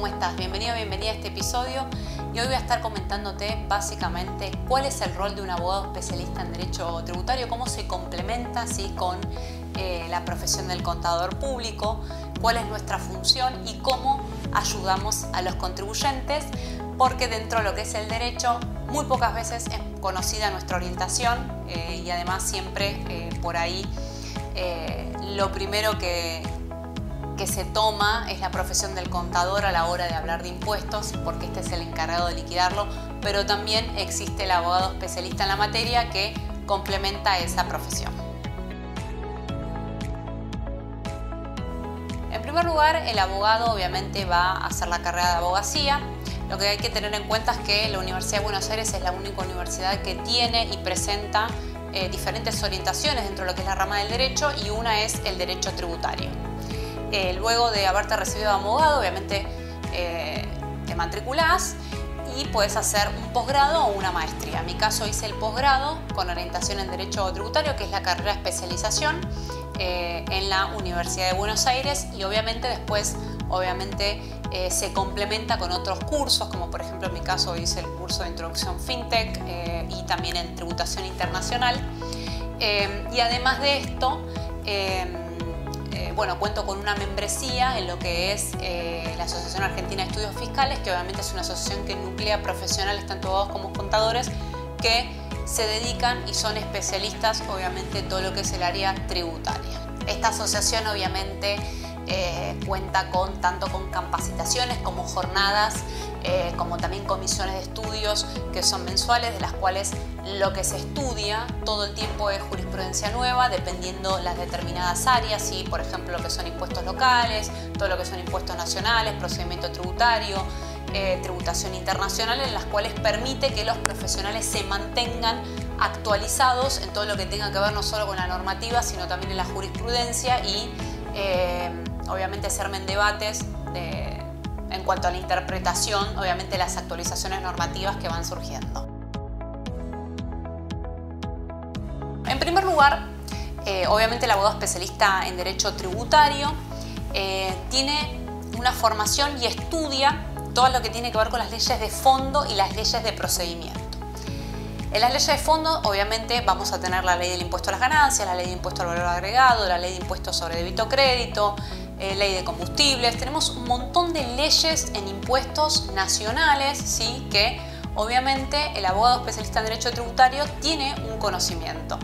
¿cómo estás? Bienvenido, bienvenida a este episodio y hoy voy a estar comentándote básicamente cuál es el rol de un abogado especialista en derecho tributario, cómo se complementa con la profesión del contador público, cuál es nuestra función y cómo ayudamos a los contribuyentes, porque dentro de lo que es el derecho muy pocas veces es conocida nuestra orientación y además siempre por ahí lo primero que se toma es la profesión del contador a la hora de hablar de impuestos, porque este es el encargado de liquidarlo, pero también existe el abogado especialista en la materia que complementa esa profesión. En primer lugar, el abogado obviamente va a hacer la carrera de abogacía. Lo que hay que tener en cuenta es que la Universidad de Buenos Aires es la única universidad que tiene y presenta diferentes orientaciones dentro de lo que es la rama del derecho, y una es el derecho tributario. Luego de haberte recibido de abogado, obviamente te matriculás y puedes hacer un posgrado o una maestría. En mi caso hice el posgrado con orientación en Derecho Tributario, que es la carrera de especialización en la Universidad de Buenos Aires, y obviamente después se complementa con otros cursos, como por ejemplo en mi caso hice el curso de Introducción FinTech y también en Tributación Internacional. Y además de esto, cuento con una membresía en lo que es la Asociación Argentina de Estudios Fiscales, que obviamente es una asociación que nuclea profesionales, tanto abogados como contadores, que se dedican y son especialistas obviamente en todo lo que es el área tributaria. Esta asociación obviamente cuenta tanto con capacitaciones como jornadas, como también comisiones de estudios que son mensuales, de las cuales lo que se estudia todo el tiempo es jurisprudencia nueva, dependiendo las determinadas áreas, ¿sí? Por ejemplo, lo que son impuestos locales, todo lo que son impuestos nacionales, procedimiento tributario, tributación internacional, en las cuales permite que los profesionales se mantengan actualizados en todo lo que tenga que ver no solo con la normativa, sino también en la jurisprudencia y obviamente se armen debates en cuanto a la interpretación, obviamente las actualizaciones normativas que van surgiendo. En primer lugar, obviamente el abogado especialista en derecho tributario tiene una formación y estudia todo lo que tiene que ver con las leyes de fondo y las leyes de procedimiento. En las leyes de fondo, obviamente, vamos a tener la ley del impuesto a las ganancias, la ley de impuesto al valor agregado, la ley de impuesto sobre débito crédito, ley de combustibles. Tenemos un montón de leyes en impuestos nacionales, ¿sí? Que obviamente el abogado especialista en derecho tributario tiene un conocimiento.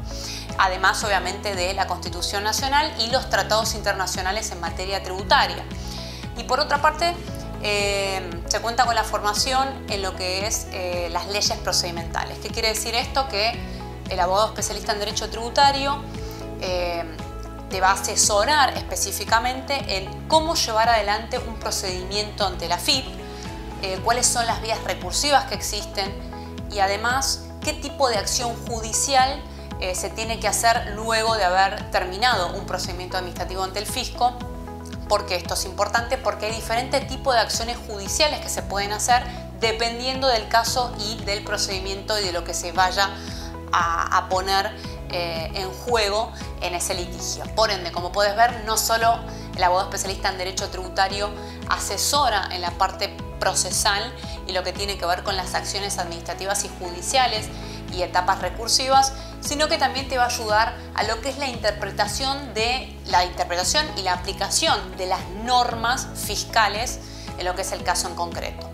Además, obviamente, de la Constitución Nacional y los tratados internacionales en materia tributaria. Y por otra parte, se cuenta con la formación en lo que es las leyes procedimentales. ¿Qué quiere decir esto? Que el abogado especialista en derecho tributario te va a asesorar específicamente en cómo llevar adelante un procedimiento ante la AFIP, cuáles son las vías recursivas que existen y además qué tipo de acción judicial se tiene que hacer luego de haber terminado un procedimiento administrativo ante el fisco. Porque esto es importante, porque hay diferentes tipos de acciones judiciales que se pueden hacer dependiendo del caso y del procedimiento y de lo que se vaya a poner en juego en ese litigio. Por ende, como puedes ver, no solo el abogado especialista en derecho tributario asesora en la parte procesal y lo que tiene que ver con las acciones administrativas y judiciales y etapas recursivas, sino que también te va a ayudar a lo que es la interpretación y la aplicación de las normas fiscales en lo que es el caso en concreto.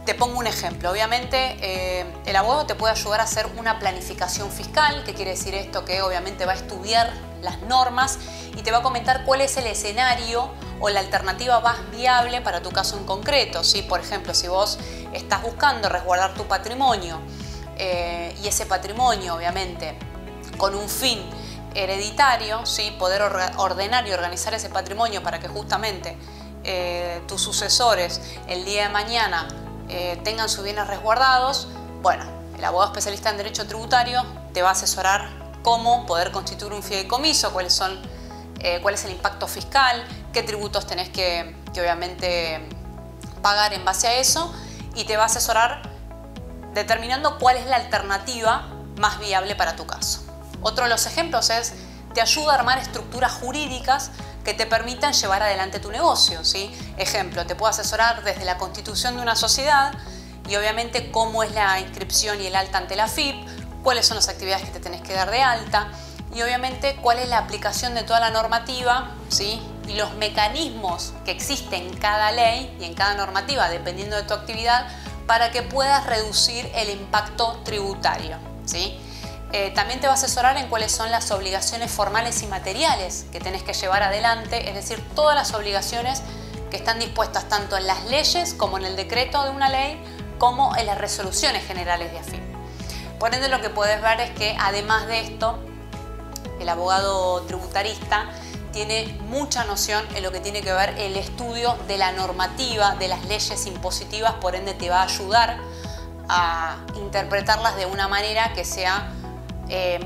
Te pongo un ejemplo. Obviamente el abogado te puede ayudar a hacer una planificación fiscal. ¿Qué quiere decir esto? Que obviamente va a estudiar las normas y te va a comentar cuál es el escenario o la alternativa más viable para tu caso en concreto, ¿sí? Por ejemplo, si vos estás buscando resguardar tu patrimonio y ese patrimonio obviamente con un fin hereditario, ¿sí? Poder ordenar y organizar ese patrimonio para que justamente tus sucesores el día de mañana tengan sus bienes resguardados. Bueno, el abogado especialista en derecho tributario te va a asesorar cómo poder constituir un fideicomiso, cuál es el impacto fiscal, qué tributos tenés que obviamente pagar en base a eso, y te va a asesorar determinando cuál es la alternativa más viable para tu caso. Otro de los ejemplos es, te ayuda a armar estructuras jurídicas que te permitan llevar adelante tu negocio, ¿sí? Ejemplo, te puedo asesorar desde la constitución de una sociedad y obviamente cómo es la inscripción y el alta ante la AFIP, cuáles son las actividades que te tenés que dar de alta y obviamente cuál es la aplicación de toda la normativa, ¿sí? Y los mecanismos que existen en cada ley y en cada normativa, dependiendo de tu actividad, para que puedas reducir el impacto tributario, ¿sí? También te va a asesorar en cuáles son las obligaciones formales y materiales que tenés que llevar adelante, es decir, todas las obligaciones que están dispuestas tanto en las leyes como en el decreto de una ley, como en las resoluciones generales de AFIP. Por ende, lo que puedes ver es que además de esto, el abogado tributarista tiene mucha noción en lo que tiene que ver el estudio de la normativa, de las leyes impositivas, por ende te va a ayudar a interpretarlas de una manera que sea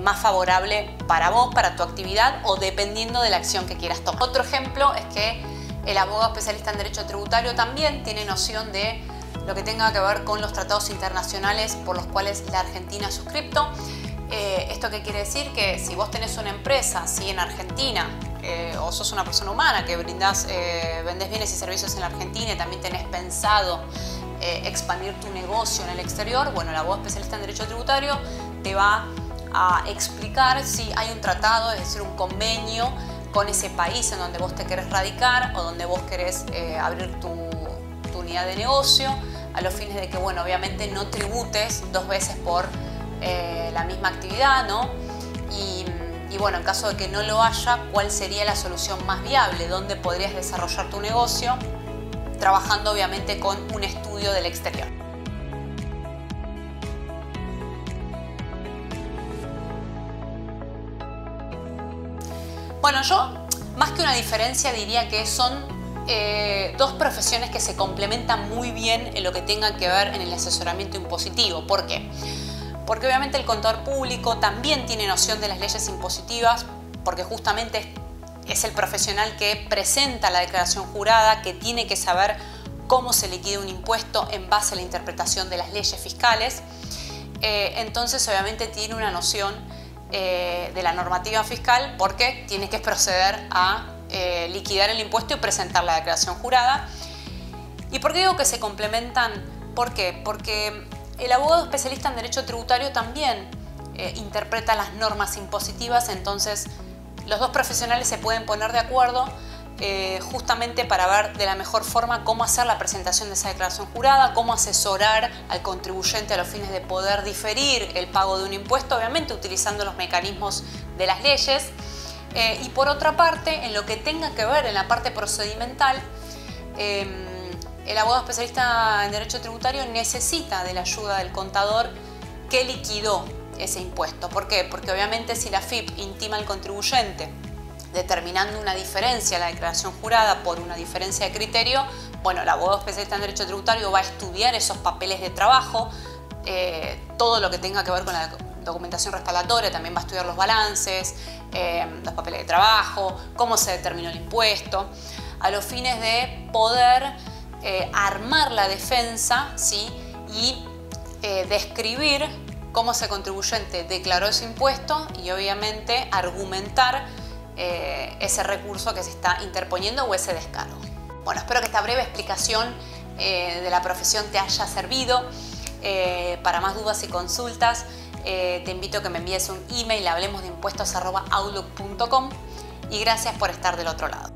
más favorable para vos, para tu actividad o dependiendo de la acción que quieras tomar. Otro ejemplo es que el abogado especialista en derecho tributario también tiene noción de lo que tenga que ver con los tratados internacionales por los cuales la Argentina ha suscrito. ¿Esto qué quiere decir? Que si vos tenés una empresa, ¿sí? En Argentina, o sos una persona humana que vendés bienes y servicios en la Argentina y también tenés pensado expandir tu negocio en el exterior, bueno, el abogado especialista en derecho tributario te va a explicar si hay un tratado, es decir, un convenio con ese país en donde vos te querés radicar o donde vos querés abrir tu unidad de negocio, a los fines de que, bueno, obviamente no tributes dos veces por la misma actividad, ¿no? Y bueno, en caso de que no lo haya, ¿cuál sería la solución más viable? ¿Dónde podrías desarrollar tu negocio? Trabajando obviamente con un estudio del exterior. Bueno, yo más que una diferencia diría que son dos profesiones que se complementan muy bien en lo que tenga que ver en el asesoramiento impositivo. ¿Por qué? Porque obviamente el contador público también tiene noción de las leyes impositivas, porque justamente es el profesional que presenta la declaración jurada, que tiene que saber cómo se liquida un impuesto en base a la interpretación de las leyes fiscales. Entonces obviamente tiene una noción de la normativa fiscal porque tiene que proceder a liquidar el impuesto y presentar la declaración jurada. ¿Y por qué digo que se complementan? ¿Por qué? Porque el abogado especialista en derecho tributario también interpreta las normas impositivas, entonces los dos profesionales se pueden poner de acuerdo justamente para ver de la mejor forma cómo hacer la presentación de esa declaración jurada, cómo asesorar al contribuyente a los fines de poder diferir el pago de un impuesto, obviamente utilizando los mecanismos de las leyes. Y por otra parte, en lo que tenga que ver en la parte procedimental, el abogado especialista en derecho tributario necesita de la ayuda del contador que liquidó ese impuesto. ¿Por qué? Porque obviamente si la AFIP intima al contribuyente determinando una diferencia en la declaración jurada por una diferencia de criterio, bueno, el abogado especialista en derecho tributario va a estudiar esos papeles de trabajo, todo lo que tenga que ver con la documentación respaldatoria, también va a estudiar los balances, los papeles de trabajo, cómo se determinó el impuesto, a los fines de poder armar la defensa, ¿sí? Y describir cómo ese contribuyente declaró ese impuesto y obviamente argumentar ese recurso que se está interponiendo o ese descargo. Bueno, espero que esta breve explicación de la profesión te haya servido. Para más dudas y consultas, te invito a que me envíes un email a hablemosdeimpuestos@outlook.com y gracias por estar del otro lado.